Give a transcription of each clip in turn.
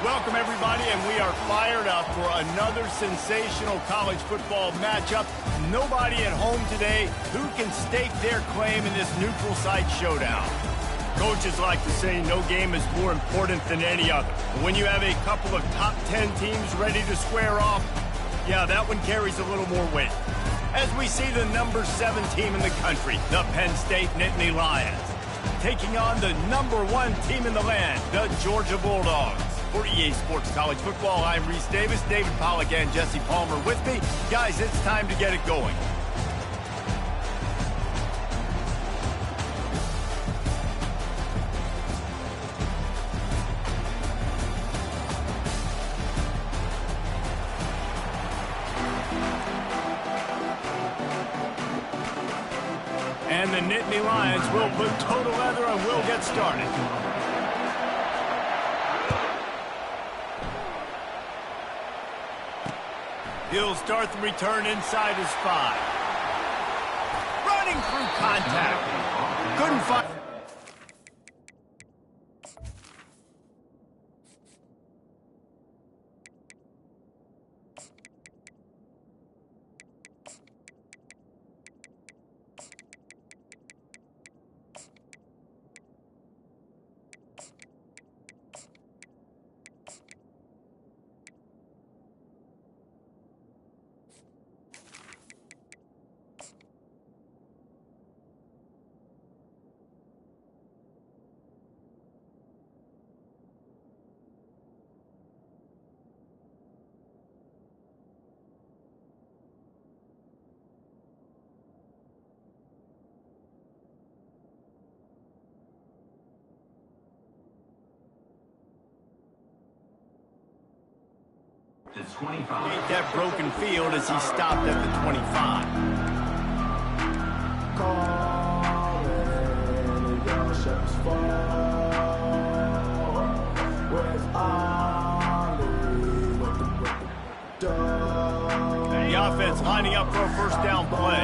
Welcome, everybody, and we are fired up for another sensational college football matchup. Nobody at home today who can stake their claim in this neutral site showdown. Coaches like to say no game is more important than any other. But when you have a couple of top 10 teams ready to square off, yeah, that one carries a little more weight. As we see the number 7 team in the country, the Penn State Nittany Lions, taking on the number 1 team in the land, the Georgia Bulldogs. For EA Sports College Football, I'm Reese Davis, David Pollack, and Jesse Palmer with me. Guys, it's time to get it going. And the Nittany Lions will put total leather and we'll get started. He'll start the return inside his 5. Running through contact. Couldn't find... It's 25. Made that broken field as he stopped at the 25. And the offense lining up for a first down play.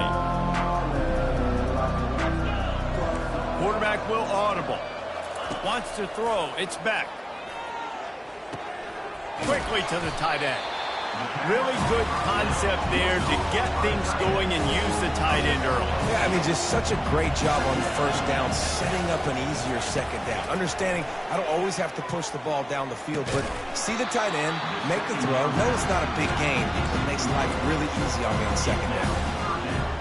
Quarterback will audible. Wants to throw. It's back. Quickly to the tight end. Really good concept there to get things going and use the tight end early. Yeah, I mean, just such a great job on first down, setting up an easier second down. Understanding I don't always have to push the ball down the field, but see the tight end, make the throw. No, it's not a big gain. It makes life really easy on me on second down.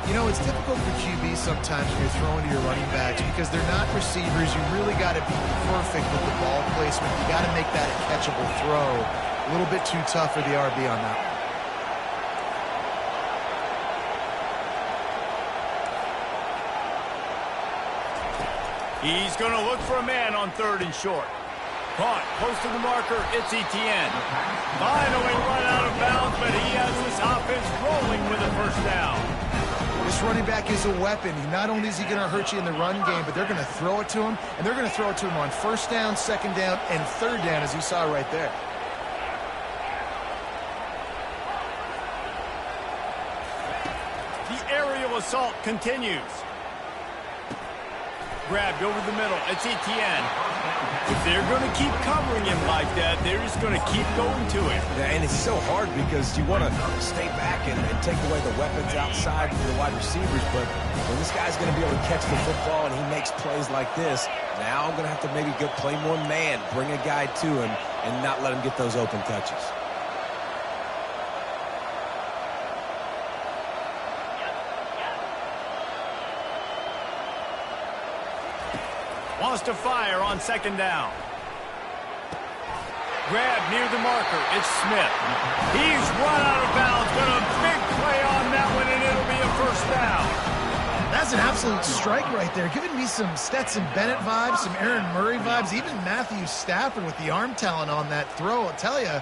You know, it's difficult for QB sometimes when you're throwing to your running backs because they're not receivers. You really got to be perfect with the ball placement. You got to make that a catchable throw. A little bit too tough for the RB on that. He's going to look for a man on 3rd and short. Caught, close to the marker, it's Etienne. Finally run out of bounds, but he has this offense rolling with a first down. This running back is a weapon. Not only is he going to hurt you in the run game, but they're going to throw it to him, and they're going to throw it to him on 1st down, 2nd down, and 3rd down, as you saw right there. The aerial assault continues. Grabbed over the middle. It's Etienne. If they're going to keep covering him like that, they're just going to keep going to him. Yeah, and it's so hard because you want to stay back and take away the weapons outside for the wide receivers, but when this guy's going to be able to catch the football and he makes plays like this, now I'm going to have to maybe go play more man, bring a guy to him, and not let him get those open touches. Wants to fire on 2nd down. Grab near the marker. It's Smith. He's run out of bounds, but a big play on that one, and it'll be a first down. That's an absolute strike right there. Giving me some Stetson Bennett vibes, some Aaron Murray vibes, even Matthew Stafford with the arm talent on that throw. I'll tell you,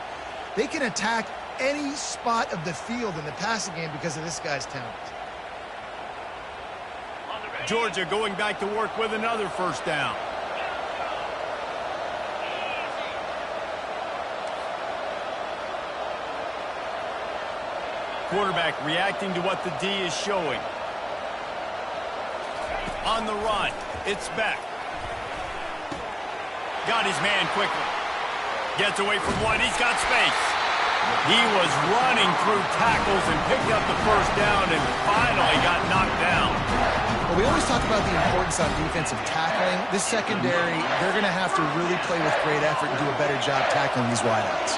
they can attack any spot of the field in the passing game because of this guy's talent. Georgia going back to work with another first down. Quarterback reacting to what the D is showing. On the run, it's back. Got his man quickly. Gets away from one. He's got space. He was running through tackles and picked up the first down and finally got knocked down. Well, we always talk about the importance on defensive tackling. This secondary, they're going to have to really play with great effort and do a better job tackling these wideouts.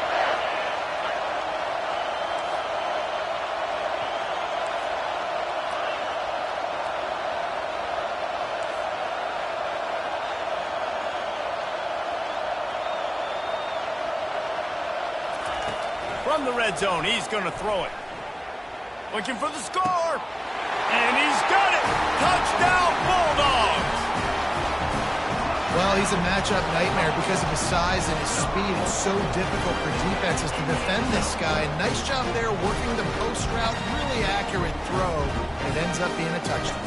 From the red zone, he's going to throw it. Looking for the score. And he's got it. Touchdown, Bulldogs. Well, he's a matchup nightmare because of his size and his speed. It's so difficult for defenses to defend this guy. Nice job there working the post route. Really accurate throw. It ends up being a touchdown.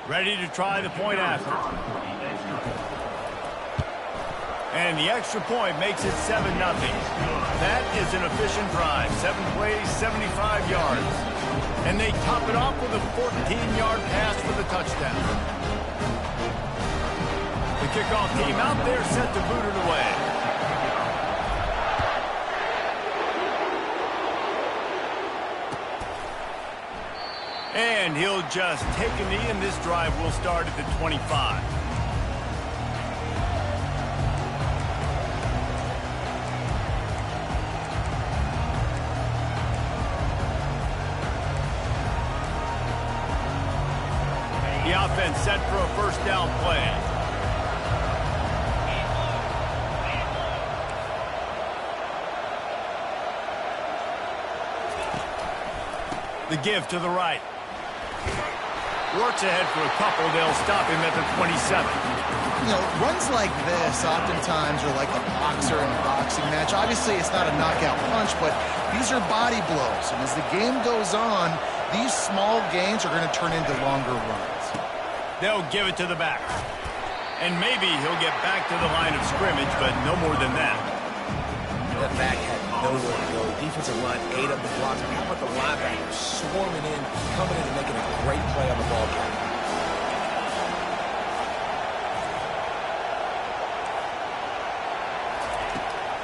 Ready to try the point after. And the extra point makes it 7-0. That is an efficient drive. 7 plays, 75 yards. And they top it off with a 14-yard pass for the touchdown. The kickoff team out there set to boot it away. And he'll just take a knee, and this drive will start at the 25. The offense set for a first down play. The give to the right. Works ahead for a couple. They'll stop him at the 27. You know, runs like this oftentimes are like a boxer in a boxing match. Obviously, it's not a knockout punch, but these are body blows. And as the game goes on, these small gains are going to turn into longer runs. They'll give it to the back. And maybe he'll get back to the line of scrimmage, but no more than that. That back had nowhere to go. Defensive line ate up the blocks. How about the linebackers swarming in, coming in and making a great play on the ball carrier?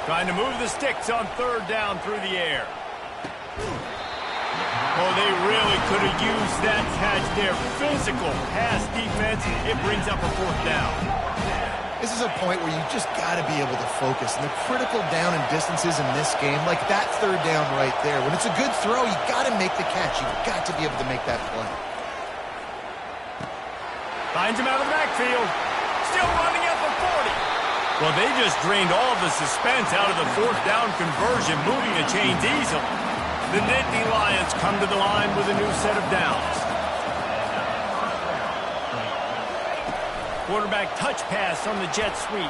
Trying to move the sticks on third down through the air. Oh, they really could have used that catch there. Physical pass defense. It brings up a fourth down. This is a point where you just got to be able to focus. And the critical down and distances in this game, like that third down right there, when it's a good throw, you got to make the catch. You've got to be able to make that play. Finds him out of the backfield. Still running at the 40. Well, they just drained all the suspense out of the fourth down conversion, moving the chains easily. The Nittany Lions come to the line with a new set of downs. Quarterback touch pass on the jet sweep.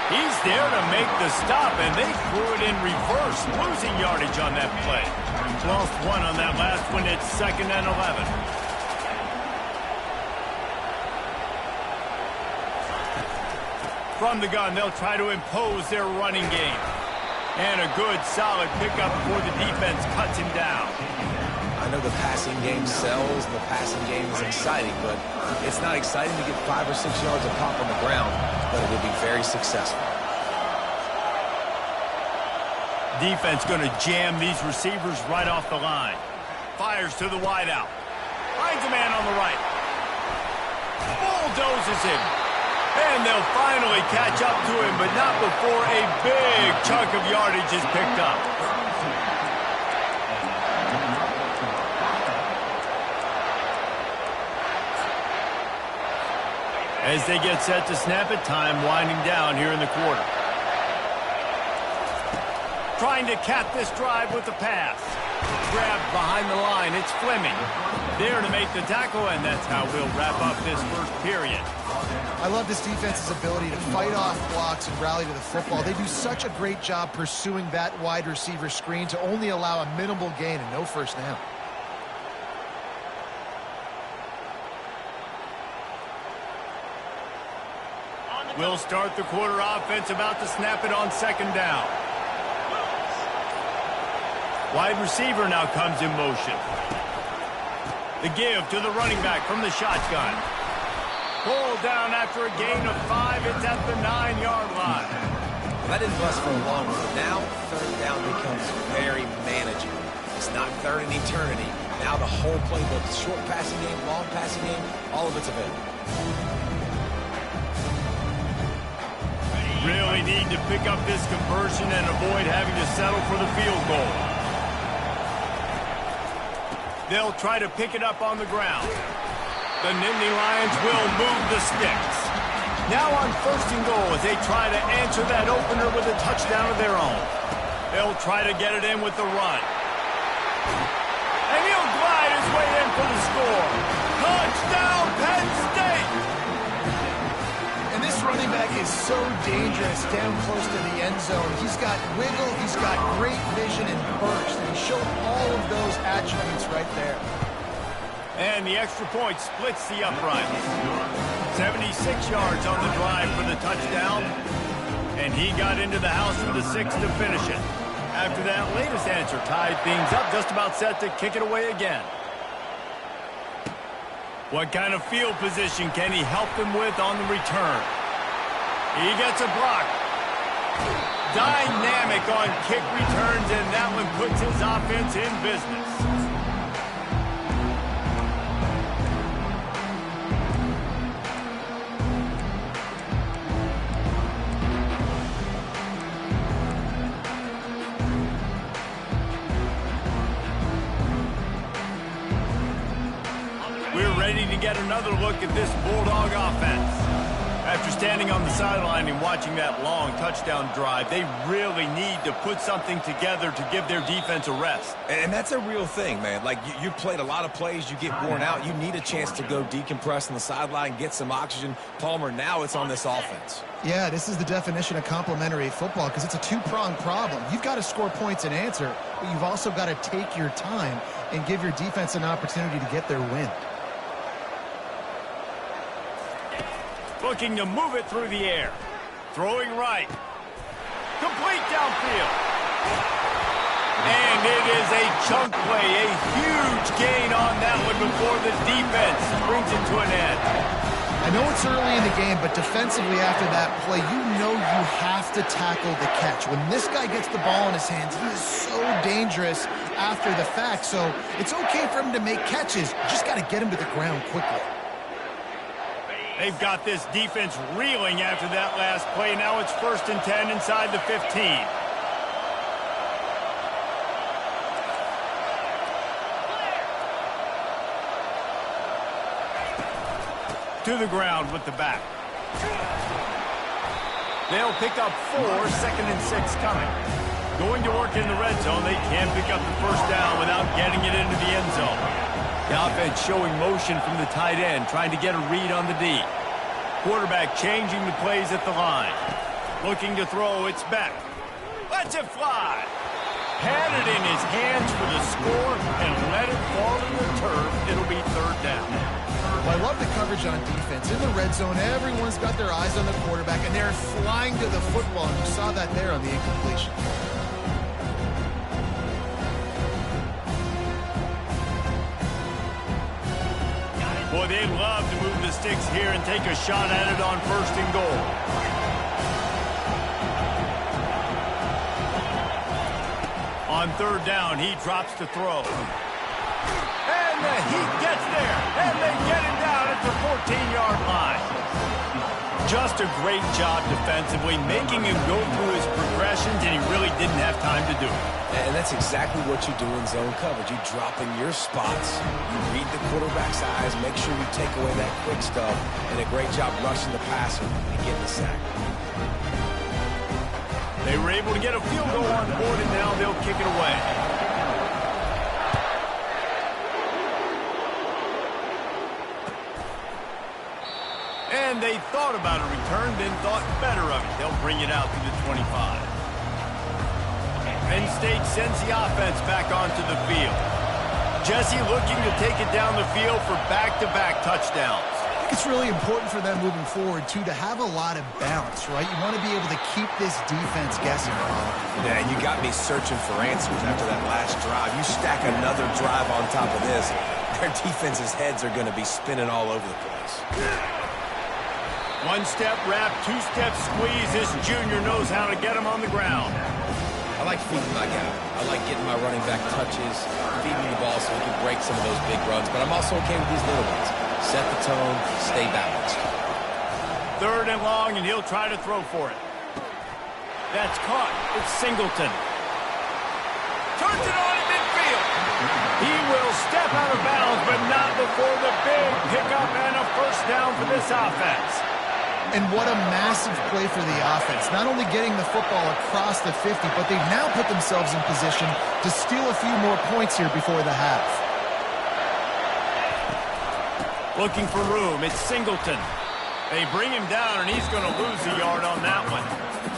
He's there to make the stop, and they threw it in reverse, losing yardage on that play. Lost one on that last one. It's 2nd and 11. From the gun, they'll try to impose their running game. And a good, solid pickup before the defense cuts him down. I know the passing game sells, and the passing game is exciting, but it's not exciting to get 5 or 6 yards of pop on the ground, but it will be very successful. Defense going to jam these receivers right off the line. Fires to the wideout. Finds a man on the right. Bulldozes him. And they'll finally catch up to him, but not before a big chunk of yardage is picked up. As they get set to snap it, time winding down here in the quarter. Trying to cap this drive with the pass. Grabbed behind the line. It's Fleming. There to make the tackle, and that's how we'll wrap up this first period. I love this defense's ability to fight off blocks and rally to the football. They do such a great job pursuing that wide receiver screen to only allow a minimal gain and no first down. We'll start the quarter. Offense about to snap it on 2nd down. Wide receiver now comes in motion. The give to the running back from the shotgun. Pulled down after a gain of 5. It's at the 9-yard line. That didn't bust for a long one, but now third down becomes very manageable. It's not third in eternity. Now the whole playbook, short passing game, long passing game, all of it's available. Really need to pick up this conversion and avoid having to settle for the field goal. They'll try to pick it up on the ground. The Nittany Lions will move the sticks. Now on 1st and goal as they try to answer that opener with a touchdown of their own. They'll try to get it in with the run. And he'll glide his way in for the score. Touchdown, Penn State! And this running back is so dangerous down close to the end zone. He's got wiggle, he's got great vision and burst, and he showed all of those attributes right there. And the extra point splits the uprights. 76 yards on the drive for the touchdown. And he got into the house for the 6 to finish it. After that latest answer tied things up, just about set to kick it away again. What kind of field position can he help them with on the return? He gets a block. Dynamic on kick returns, and that one puts his offense in business. Ready to get another look at this Bulldog offense. After standing on the sideline and watching that long touchdown drive, they really need to put something together to give their defense a rest. And that's a real thing, man. Like, you played a lot of plays, you get worn out, you need a chance to go decompress on the sideline, get some oxygen. Palmer, now it's on this offense. Yeah, this is the definition of complementary football because it's a two-pronged problem. You've got to score points and answer, but you've also got to take your time and give your defense an opportunity to get their win. Looking to move it through the air. Throwing right. Complete downfield. And it is a chunk play. A huge gain on that one before the defense brings it to an end. I know it's early in the game, but defensively after that play, you know you have to tackle the catch. When this guy gets the ball in his hands, he is so dangerous after the fact. So it's okay for him to make catches. You just got to get him to the ground quickly. They've got this defense reeling after that last play. Now it's 1st and 10 inside the 15. To the ground with the back. They'll pick up 4, 2nd and 6 coming. Going to work in the red zone. They can't pick up the first down without getting it into the end zone. The offense showing motion from the tight end, trying to get a read on the D. Quarterback changing the plays at the line. Looking to throw, it's back. Lets it fly. Had it in his hands for the score and let it fall in the turf. It'll be 3rd down. Well, I love the coverage on defense. In the red zone, everyone's got their eyes on the quarterback, and they're flying to the football. And you saw that there on the incompletion. Boy, they'd love to move the sticks here and take a shot at it on 1st and goal. On 3rd down, he drops to throw. And the Heat gets there, and they get him down at the 14-yard line. Just a great job defensively, making him go through his progressions, and he really didn't have time to do it. And that's exactly what you do in zone coverage. You drop in your spots, you read the quarterback's eyes, make sure you take away that quick stuff, and a great job rushing the passer and getting the sack. They were able to get a field goal on board, and now they'll kick it away. And they thought about a return, then thought better of it. They'll bring it out to the 25. Penn State sends the offense back onto the field. Jesse looking to take it down the field for back-to-back touchdowns. think it's really important for them moving forward, too, to have a lot of balance, right? You want to be able to keep this defense guessing. Yeah, you got me searching for answers after that last drive. You stack another drive on top of this, their defense's heads are going to be spinning all over the place. One-step wrap, two-step squeeze. This junior knows how to get him on the ground. I like feeding my guy. I like getting my running back touches, feeding the ball so he can break some of those big runs, but I'm also okay with these little ones. Set the tone, stay balanced. 3rd and long, and he'll try to throw for it. That's caught. It's Singleton. Turns it on in midfield. He will step out of bounds, but not before the big pickup and a first down for this offense. And what a massive play for the offense. Not only getting the football across the 50, but they've now put themselves in position to steal a few more points here before the half. Looking for room. It's Singleton. They bring him down, and he's going to lose a yard on that one.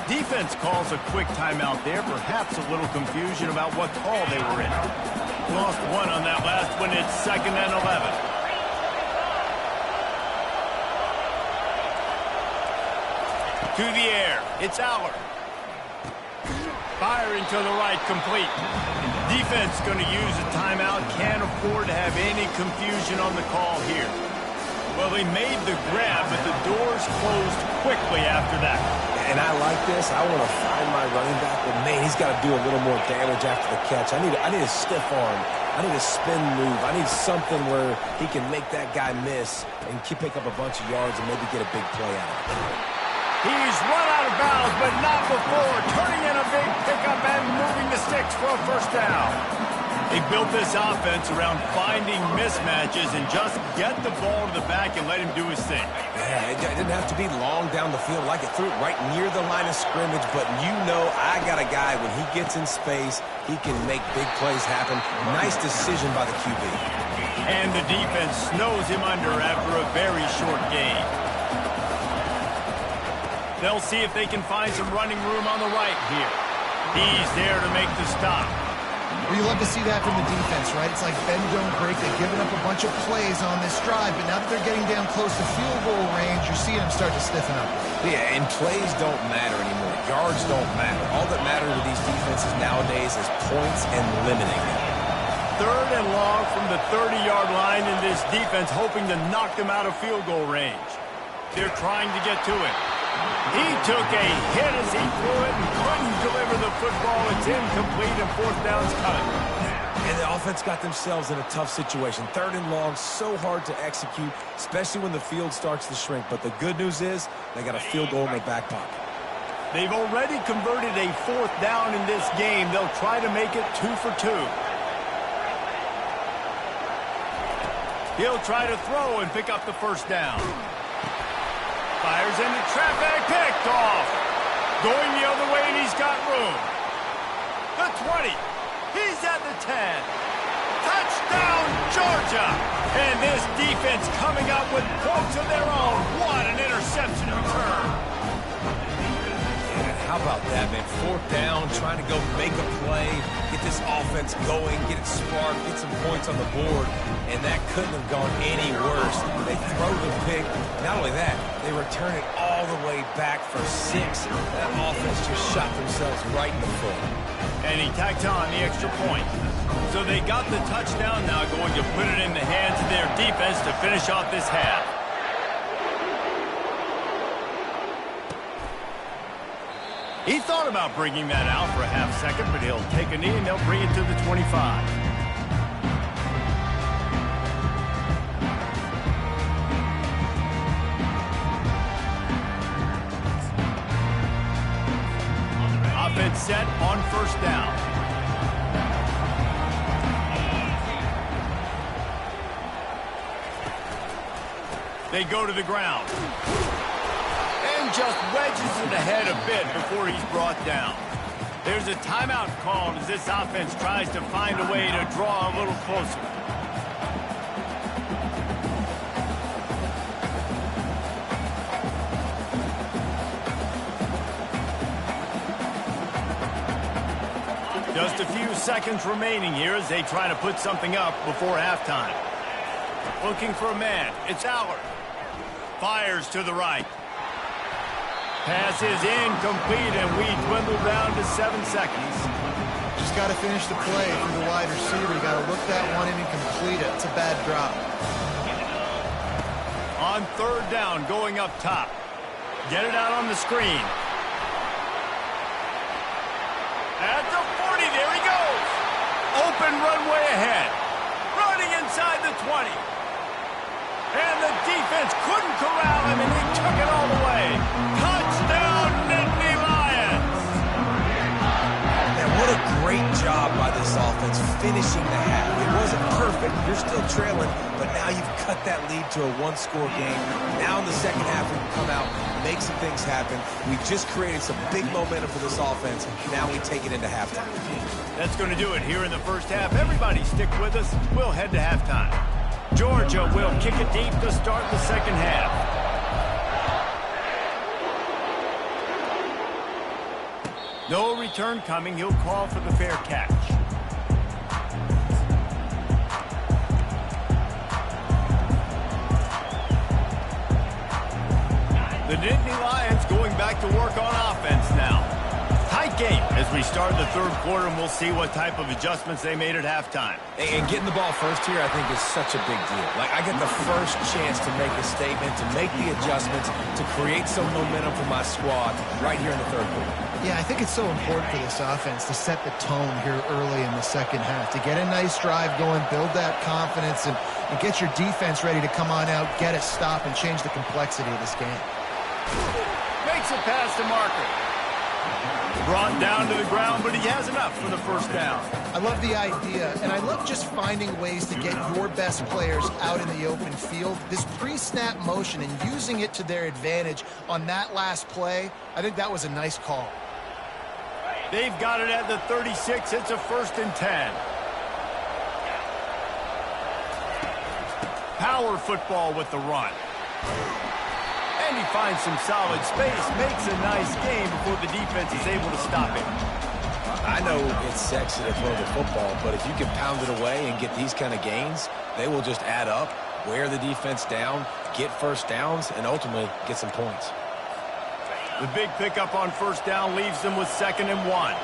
Defense calls a quick timeout there. Perhaps a little confusion about what call they were in. Lost one on that last one. It's 2nd and 11. To the air. It's Allard. Firing to the right, complete. Defense going to use a timeout. Can't afford to have any confusion on the call here. Well, they made the grab, but the doors closed quickly after that. And I like this. I want to find my running back, but man, he's got to do a little more damage after the catch. I need a stiff arm. I need a spin move. I need something where he can make that guy miss and pick up a bunch of yards and maybe get a big play out of it. He's run out of bounds, but not before turning in a big pickup and moving the sticks for a first down. They built this offense around finding mismatches and just get the ball to the back and let him do his thing. Yeah, it didn't have to be long down the field. Like it threw it right near the line of scrimmage, but you know I got a guy, when he gets in space, he can make big plays happen. Nice decision by the QB. And the defense snows him under after a very short game. They'll see if they can find some running room on the right here. He's there to make the stop. Well, you love to see that from the defense, right? It's like bend, don't break. They've given up a bunch of plays on this drive, but now that they're getting down close to field goal range, you're seeing them start to stiffen up. Yeah, and plays don't matter anymore. Yards don't matter. All that matters with these defenses nowadays is points and limiting them. 3rd and long from the 30-yard line, in this defense hoping to knock them out of field goal range. They're trying to get to it. He took a hit as he threw it and couldn't deliver the football. It's incomplete and 4th down's coming. And the offense got themselves in a tough situation. 3rd and long, so hard to execute, especially when the field starts to shrink. But the good news is they got a field goal in their back pocket. They've already converted a 4th down in this game. They'll try to make it 2 for 2. He'll try to throw and pick up the first down. Fires into traffic, picked off. Going the other way, and he's got room. The 20. He's at the 10. Touchdown, Georgia. And this defense coming up with points of their own. What an interception return. Yeah, how about that, man? 4th down, trying to go make a play, get this offense going, get it sparked, get some points on the board, and that couldn't have gone any worse. They throw the pick. Not only that, they return it all the way back for 6. That offense just shot themselves right in the foot. And he tacked on the extra point. So they got the touchdown, now going to put it in the hands of their defense to finish off this half. He thought about bringing that out for a half second, but he'll take a knee and they'll bring it to the 25. Offense set on 1st down. They go to the ground. And just wedges it ahead a bit before he's brought down. There's a timeout called as this offense tries to find a way to draw a little closer. Just a few seconds remaining here as they try to put something up before halftime. Looking for a man. It's Allard. Fires to the right. Pass is incomplete, and we dwindle down to 7 seconds. Just got to finish the play for the wide receiver. You got to look that one in and complete it. It's a bad drop. On 3rd down, going up top. Get it out on the screen. At the 40, there he goes. Open runway ahead. Running inside the 20. And the defense couldn't corral him, and he took it all the way. Touchdown, Nittany Lions! Man, what a great job by this offense finishing the half. It wasn't perfect. You're still trailing, but now you've cut that lead to a one-score game. Now in the second half, we can come out, make some things happen. We just created some big momentum for this offense. Now we take it into halftime. That's going to do it here in the first half. Everybody stick with us. We'll head to halftime. Georgia will kick it deep to start the second half. No return coming. He'll call for the fair catch. The Nittany Lions going back to work on offense now. Tight game as we start the 3rd quarter, and we'll see what type of adjustments they made at halftime. And getting the ball first here, I think, is such a big deal. Like, I get the first chance to make a statement, to make the adjustments, to create some momentum for my squad right here in the 3rd quarter. Yeah, I think it's so important for this offense to set the tone here early in the second half, to get a nice drive going, build that confidence, and get your defense ready to come on out, get a stop, and change the complexity of this game. Makes a pass to Marker. Brought down to the ground, but he has enough for the first down. I love the idea, and I love just finding ways to get your best players out in the open field. This pre-snap motion and using it to their advantage on that last play, I think that was a nice call. They've got it at the 36. It's a 1st and 10. Power football with the run. And he finds some solid space, makes a nice game before the defense is able to stop it. I know it's sexy to throw the football, but if you can pound it away and get these kind of gains, they will just add up, wear the defense down, get first downs, and ultimately get some points. The big pickup on 1st down leaves them with 2nd and 1.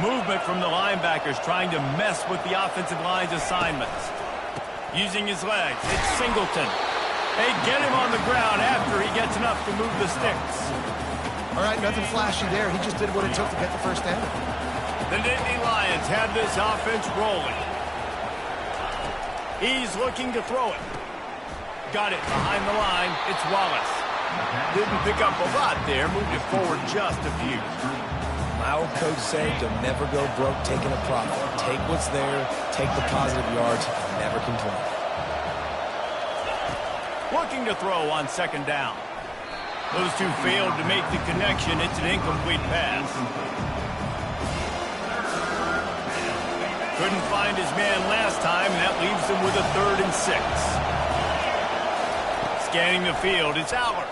Movement from the linebackers trying to mess with the offensive line's assignments. Using his legs, it's Singleton. They get him on the ground after he gets enough to move the sticks. All right, nothing flashy there. He just did what it took to get the first down. The Nittany Lions have this offense rolling. He's looking to throw it. Got it behind the line. It's Wallace. Didn't pick up a lot there. Moved it forward just a few. My old coach said, don't never go broke taking a profit. Take what's there, take the positive yards, never complain. Looking to throw on 2nd down. Those two failed to make the connection. It's an incomplete pass. Couldn't find his man last time, and that leaves him with a 3rd and 6. Scanning the field, it's Allard.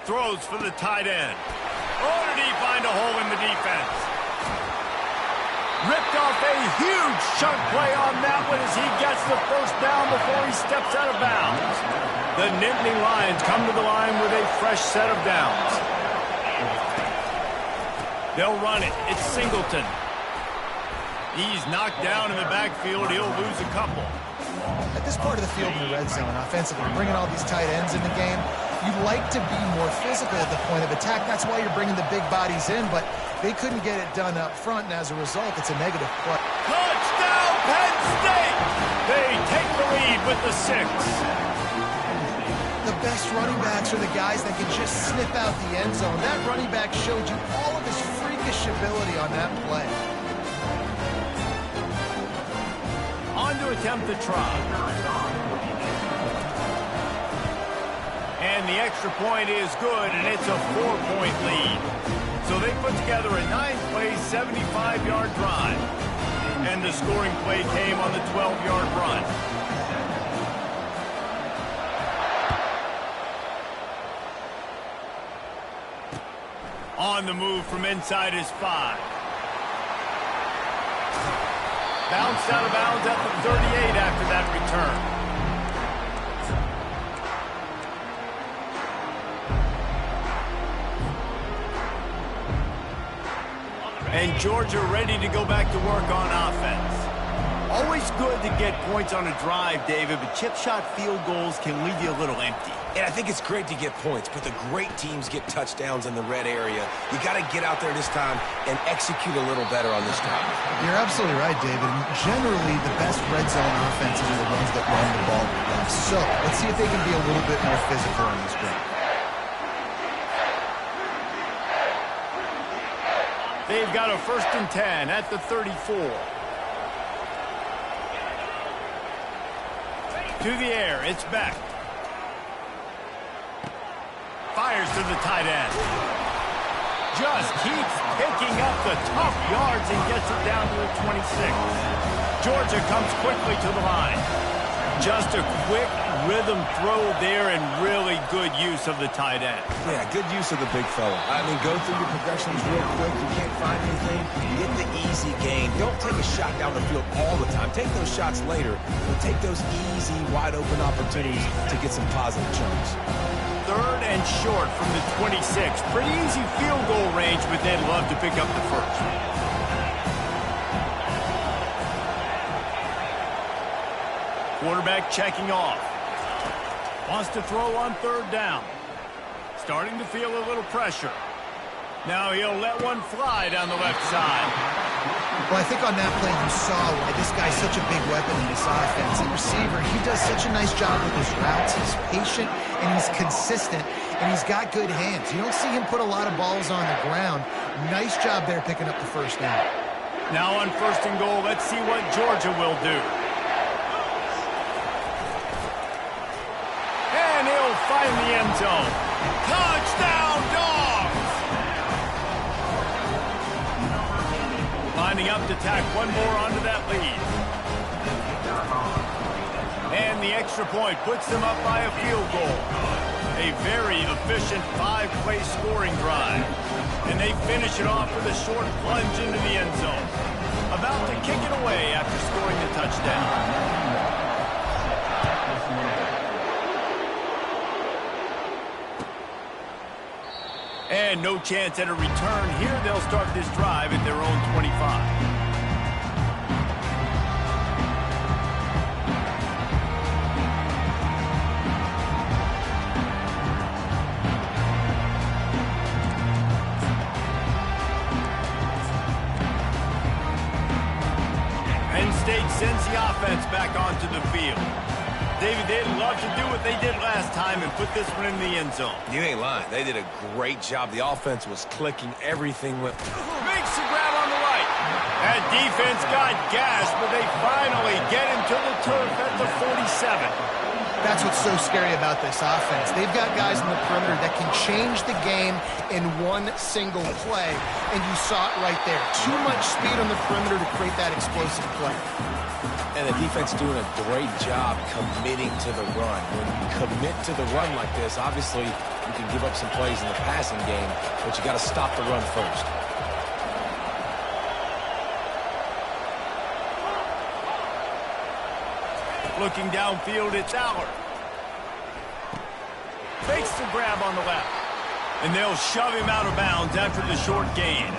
Throws for the tight end. Oh, did he find a hole in the defense? Ripped off a huge chunk play on that one as he gets the first down before he steps out of bounds. The Nittany Lions come to the line with a fresh set of downs. They'll run it. It's Singleton. He's knocked down in the backfield. He'll lose a couple. At this part of the field in the red zone, offensively, bringing all these tight ends in the game, you'd like to be more physical at the point of attack. That's why you're bringing the big bodies in, but they couldn't get it done up front, and as a result, it's a negative play. Touchdown, Penn State! They take the lead with the 6. The best running backs are the guys that can just snip out the end zone. That running back showed you all of his freakish ability on that play. On to attempt the try. And the extra point is good, and it's a 4-point lead. So they put together a 9-play, 75-yard drive. And the scoring play came on the 12-yard run. On the move from inside his 5. Bounced out of bounds at the 38 after that return. And Georgia ready to go back to work on offense. Always good to get points on a drive, David, but chip shot field goals can leave you a little empty. And I think it's great to get points, but the great teams get touchdowns in the red area. You got to get out there this time and execute a little better on this drive. You're absolutely right, David. Generally, the best red zone offenses are the ones that run the ball the best. So let's see if they can be a little bit more physical on this drive. They've got a 1st and 10 at the 34. To the air, it's Beck. Fires to the tight end. Just keeps picking up the tough yards and gets it down to the 26. Georgia comes quickly to the line. Just a quick rhythm throw there and really good use of the tight end. Yeah, good use of the big fella. I mean, go through your progressions real quick. You can't find anything. Get the easy gain. Don't take a shot down the field all the time. Take those shots later, but take those easy, wide-open opportunities to get some positive chunks. 3rd and short from the 26. Pretty easy field goal range, but they'd love to pick up the first. Quarterback checking off. Wants to throw on 3rd down. Starting to feel a little pressure. Now he'll let one fly down the left side. Well, I think on that play you saw why this guy's such a big weapon in this offense. The receiver, he does such a nice job with his routes. He's patient, and he's consistent, and he's got good hands. You don't see him put a lot of balls on the ground. Nice job there picking up the 1st down. Now on 1st and goal, let's see what Georgia will do. And he'll find the end zone. Touchdown, Dogs! Lining up to tack one more onto that lead. And the extra point puts them up by a field goal. A very efficient 5-play scoring drive. And they finish it off with a short plunge into the end zone. About to kick it away after scoring the touchdown. And no chance at a return here. They'll start this drive at their own 25. Penn State sends the offense back onto the field. David, they'd love to do what they did last time and put this one in the end zone. You ain't lying. They did a great job. The offense was clicking. Everything went... Makes the grab on the right. That defense got gashed, but they finally get him to the turf at the 47. That's what's so scary about this offense. They've got guys in the perimeter that can change the game in one single play, and you saw it right there. Too much speed on the perimeter to create that explosive play. And the defense doing a great job committing to the run. When you commit to the run like this, obviously you can give up some plays in the passing game, but you got to stop the run first. Looking downfield, it's Allard. Fakes the grab on the left. And they'll shove him out of bounds after the short gain.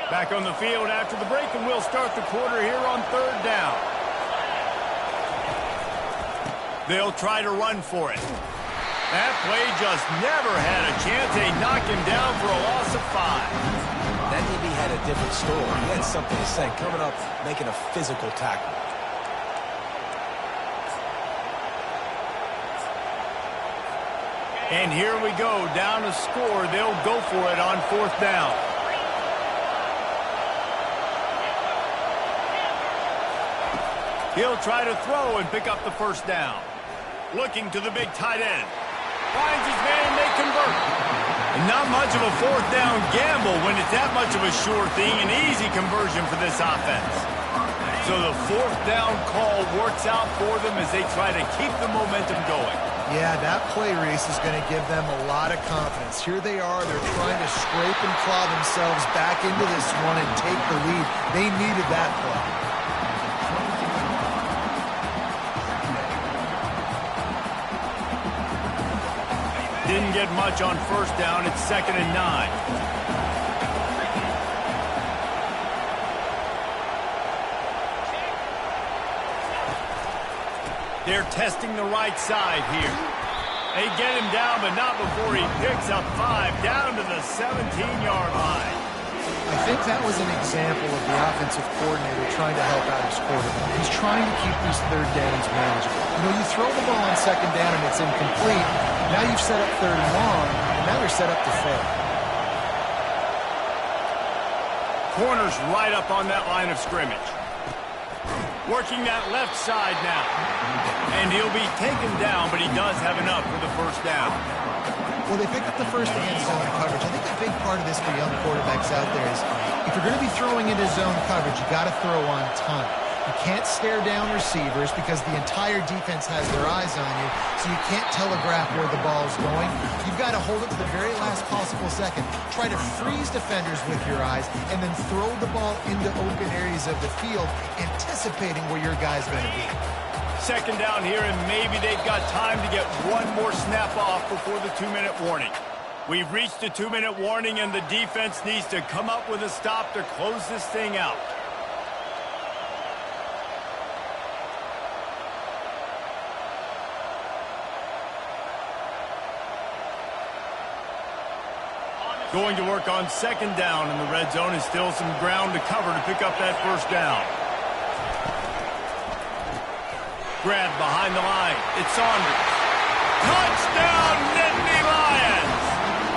Back on the field after the break, and we'll start the quarter here on 3rd down. They'll try to run for it. That play just never had a chance. They knock him down for a loss of 5. That DB had a different story. He had something to say, coming up, making a physical tackle. And here we go, down to score. They'll go for it on 4th down. He'll try to throw and pick up the 1st down. Looking to the big tight end. Finds his man and they convert. And not much of a 4th down gamble when it's that much of a sure thing. An easy conversion for this offense. So the fourth down call works out for them as they try to keep the momentum going. Yeah, that play, Reese, is going to give them a lot of confidence. Here they are. They're trying to scrape and claw themselves back into this one and take the lead. They needed that play. Didn't get much on first down. It's 2nd and 9. They're testing the right side here. They get him down, but not before he picks up 5 down to the 17-yard line. I think that was an example of the offensive coordinator trying to help out his quarterback. He's trying to keep these third downs manageable. You know, you throw the ball on 2nd down and it's incomplete. Now you've set up 3rd and long, and now you're set up to fail. Corner's right up on that line of scrimmage. Working that left side now. And he'll be taken down, but he does have enough for the first down. Well, they picked up the first and zone coverage. I think a big part of this for young quarterbacks out there is if you're going to be throwing into zone coverage, you got to throw on time. You can't stare down receivers because the entire defense has their eyes on you, so you can't telegraph where the ball's going. You've got to hold it to the very last possible second. Try to freeze defenders with your eyes, and then throw the ball into open areas of the field, anticipating where your guy's going to be. 2nd down here, and maybe they've got time to get one more snap off before the 2-minute warning. We've reached the 2-minute warning, and the defense needs to come up with a stop to close this thing out. Going to work on 2nd down in the red zone, and still some ground to cover to pick up that first down. Grab behind the line. It's Saunders. Touchdown, Nittany Lions!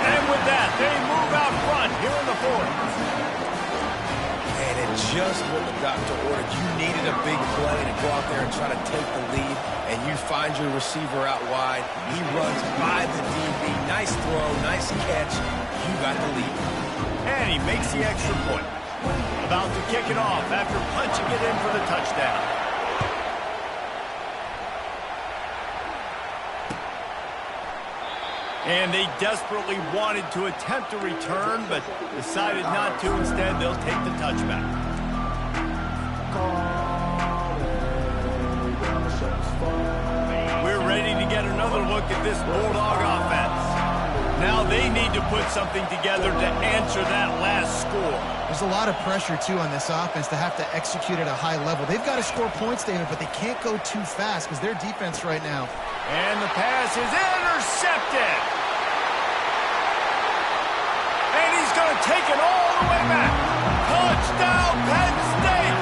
And with that, they move out front here in the 4th. And it just what the doctor ordered. You needed a big play to go out there and try to take the lead, and you find your receiver out wide. He runs by the DB. Nice throw, nice catch. You got the lead. And he makes the extra point. About to kick it off after punching it in for the touchdown. And they desperately wanted to attempt a return, but decided not to. Instead, they'll take the touchback. We're ready to get another look at this Bulldog offense. Now they need to put something together to answer that last score. There's a lot of pressure, too, on this offense to have to execute at a high level. They've got to score points, David, but they can't go too fast because their defense right now. And the pass is intercepted. And he's going to take it all the way back. Touchdown, Penn State.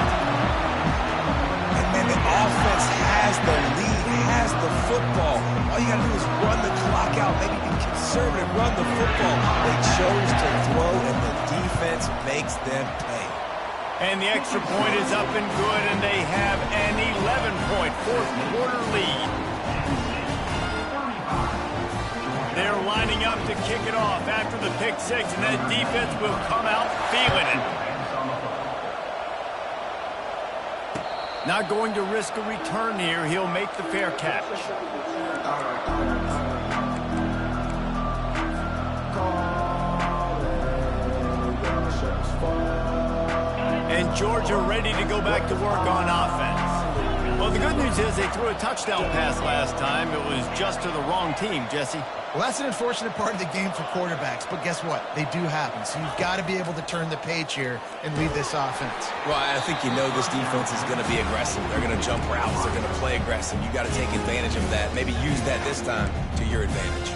And the offense has the lead, has the football. All you got to do is run the clock out, maybe be conservative, run the football. They chose to throw, and the defense makes them pay. And the extra point is up and good, and they have an 11-point fourth-quarter lead. They're lining up to kick it off after the pick six, and that defense will come out feeling it. Not going to risk a return here. He'll make the fair catch. And Georgia ready to go back to work on offense. Well, the good news is they threw a touchdown pass last time. It was just to the wrong team, Jesse. Well, that's an unfortunate part of the game for quarterbacks, but guess what? They do happen, so you've got to be able to turn the page here and lead this offense. Well, I think you know this defense is going to be aggressive. They're going to jump routes. They're going to play aggressive. You got to take advantage of that. Maybe use that this time to your advantage.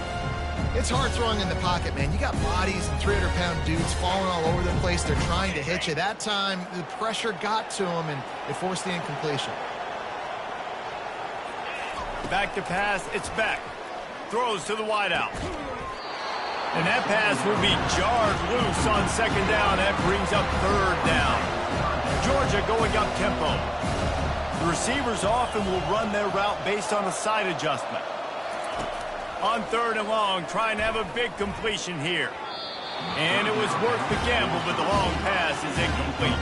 It's hard throwing in the pocket, man. You got bodies and 300-pound dudes falling all over the place. They're trying to hit you. That time, the pressure got to them, and it forced the incompletion. Back to pass. It's Beck. Throws to the wideout. And that pass will be jarred loose on second down. That brings up third down. Georgia going up tempo. The receivers often will run their route based on a side adjustment. On third and long, trying to have a big completion here. And it was worth the gamble, but the long pass is incomplete.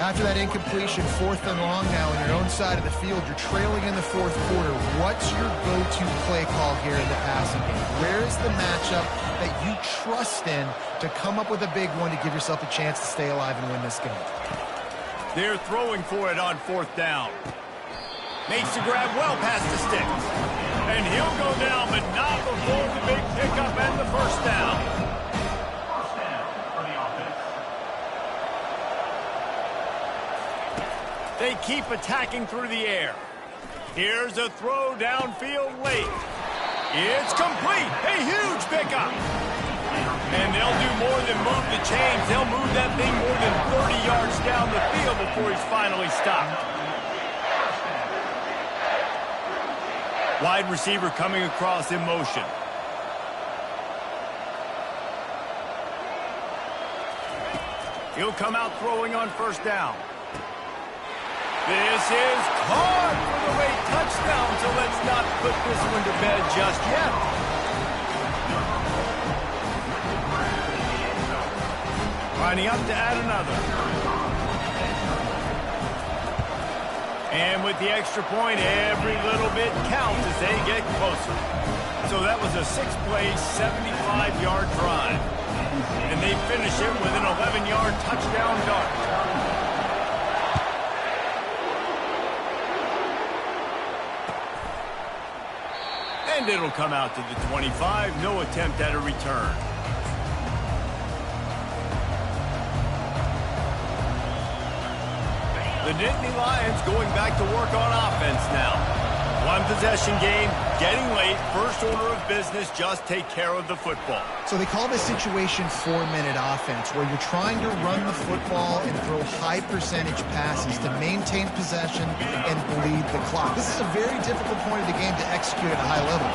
After that incompletion, 4th and long now on your own side of the field, you're trailing in the 4th quarter. What's your go-to play call here in the passing game? Where is the matchup that you trust in to come up with a big one to give yourself a chance to stay alive and win this game? They're throwing for it on 4th down. Makes the grab well past the sticks. And he'll go down, but not before the big pickup and the first down. They keep attacking through the air. Here's a throw downfield late. It's complete. A huge pickup. And they'll do more than move the chains. They'll move that thing more than 30 yards down the field before he's finally stopped. Wide receiver coming across in motion. He'll come out throwing on 1st down. This is caught for the late touchdown, so let's not put this one to bed just yet. Lining up to add another. And with the extra point, every little bit counts as they get closer. So that was a 6-play, 75-yard drive. And they finish it with an 11-yard touchdown dart. And it'll come out to the 25. No attempt at a return. The Nittany Lions going back to work on offense now. One possession game, getting late. First order of business, just take care of the football. So they call this situation 4-minute offense, where you're trying to run the football and throw high percentage passes to maintain possession and bleed the clock. This is a very difficult point of the game to execute at a high level.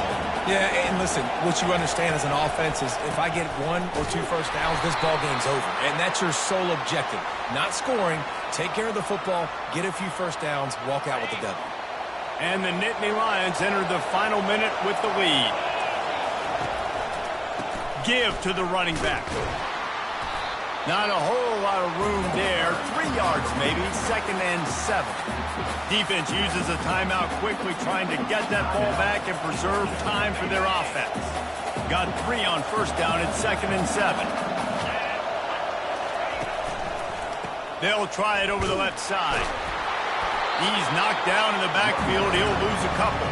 Yeah, and listen, what you understand as an offense is if I get 1 or 2 first downs, this ball game's over. And that's your sole objective. Not scoring, take care of the football, get a few first downs, walk out with the W. And the Nittany Lions enter the final minute with the lead. Give to the running back. Not a whole lot of room there. 3 yards maybe, 2nd and 7. Defense uses a timeout quickly, trying to get that ball back and preserve time for their offense. Got 3 on 1st down at 2nd and 7. They'll try it over the left side. He's knocked down in the backfield. He'll lose a couple.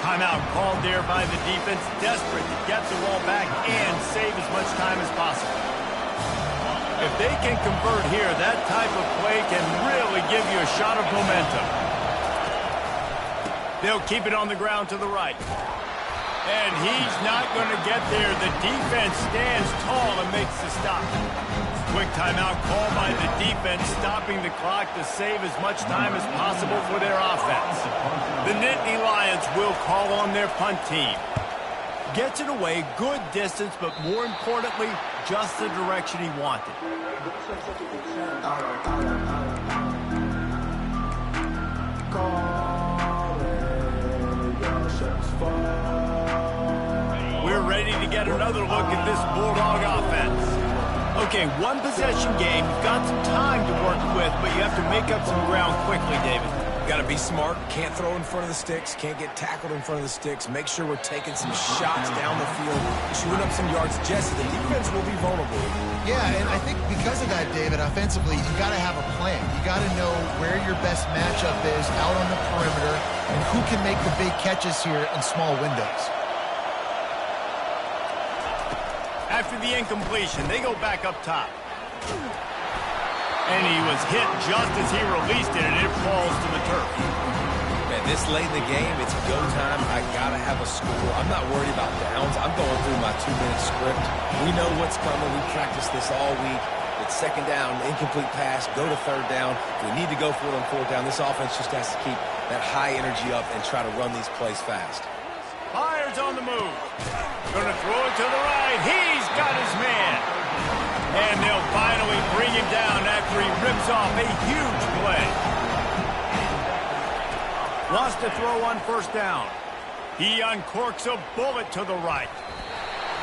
Timeout called there by the defense, desperate to get the ball back and save as much time as possible. If they can convert here, that type of play can really give you a shot of momentum. They'll keep it on the ground to the right. And he's not going to get there. The defense stands tall and makes the stop. Quick timeout call by the defense, stopping the clock to save as much time as possible for their offense. The Nittany Lions will call on their punt team. Gets it away, good distance, but more importantly, just the direction he wanted. We're ready to get another look at this Bulldog offense. Okay, one possession game. You've got some time to work with, but you have to make up some ground quickly, David. Got to be smart. Can't throw in front of the sticks. Can't get tackled in front of the sticks. Make sure we're taking some shots down the field, chewing up some yards. Jesse, the defense will be vulnerable. Yeah, and I think because of that, David, offensively, you got to have a plan. You got to know where your best matchup is out on the perimeter and who can make the big catches here in small windows. After the incompletion, they go back up top. And he was hit just as he released it, and it falls to the turf. Man, this late in the game, it's go time. I got to have a score. I'm not worried about downs. I'm going through my 2-minute script. We know what's coming. We practiced this all week. It's 2nd down, incomplete pass, go to 3rd down. We need to go for it on 4th down. This offense just has to keep that high energy up and try to run these plays fast. Fires on the move. Going to throw it to the right. He's got his man. And they'll finally bring him down after he rips off a huge play. Lost a throw on 1st down. He uncorks a bullet to the right.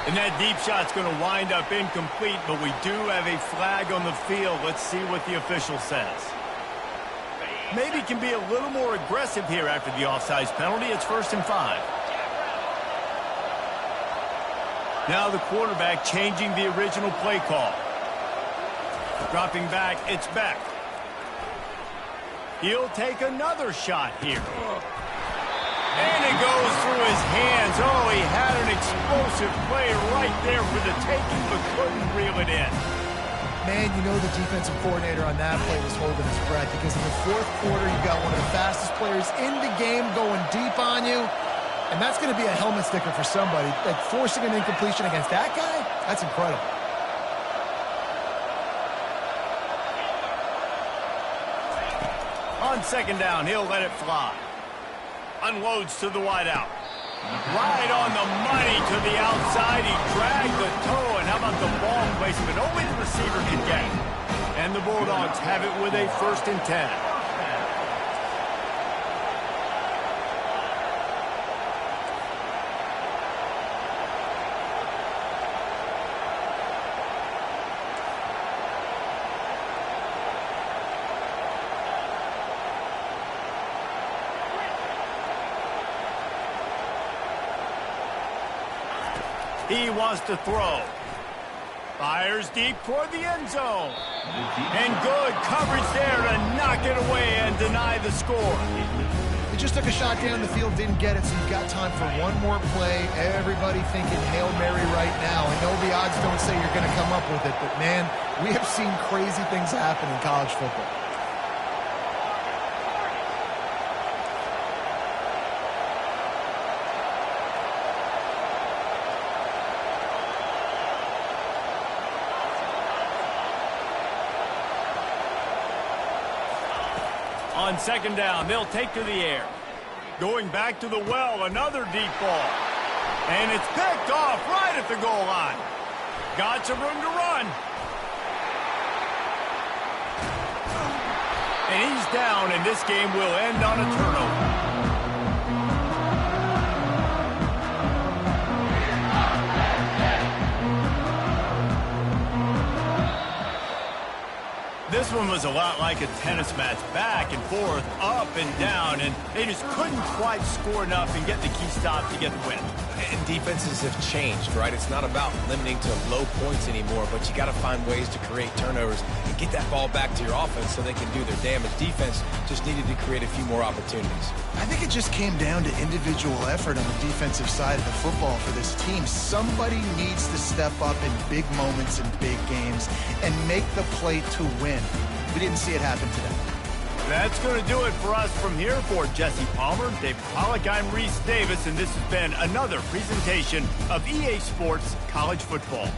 And that deep shot's going to wind up incomplete, but we do have a flag on the field. Let's see what the official says. Maybe can be a little more aggressive here after the offsides penalty. It's 1st and 5. Now the quarterback changing the original play call. Dropping back, it's Beck. He'll take another shot here. And it goes through his hands. Oh, he had an explosive play right there for the taking, but couldn't reel it in. Man, you know the defensive coordinator on that play was holding his breath, because in the 4th quarter, you got one of the fastest players in the game going deep on you. And that's going to be a helmet sticker for somebody. Like, forcing an incompletion against that guy, that's incredible. On 2nd down, he'll let it fly. Unloads to the wideout. Right on the money to the outside. He dragged the toe, and how about the ball placement? Only the receiver can get it. And the Bulldogs have it with a 1st and 10. He wants to throw. Fires deep toward the end zone. And good coverage there to knock it away and deny the score. He just took a shot down the field, didn't get it, so you've got time for one more play. Everybody thinking Hail Mary right now. I know the odds don't say you're going to come up with it, but, man, we have seen crazy things happen in college football. On 2nd down, they'll take to the air. Going back to the well, another deep ball. And it's picked off right at the goal line. Got some room to run. And he's down, and this game will end on a turnover. This one was a lot like a tennis match, back and forth, up and down, and they just couldn't quite score enough and get the key stop to get the win. And defenses have changed, right? It's not about limiting to low points anymore, but you got to find ways to create turnovers and get that ball back to your offense so they can do their damage. Defense just needed to create a few more opportunities. I think it just came down to individual effort on the defensive side of the football for this team. Somebody needs to step up in big moments in big games and make the play to win. We didn't see it happen today. That's going to do it for us from here. For Jesse Palmer, David Pollack, I'm Reese Davis, and this has been another presentation of EA Sports College Football.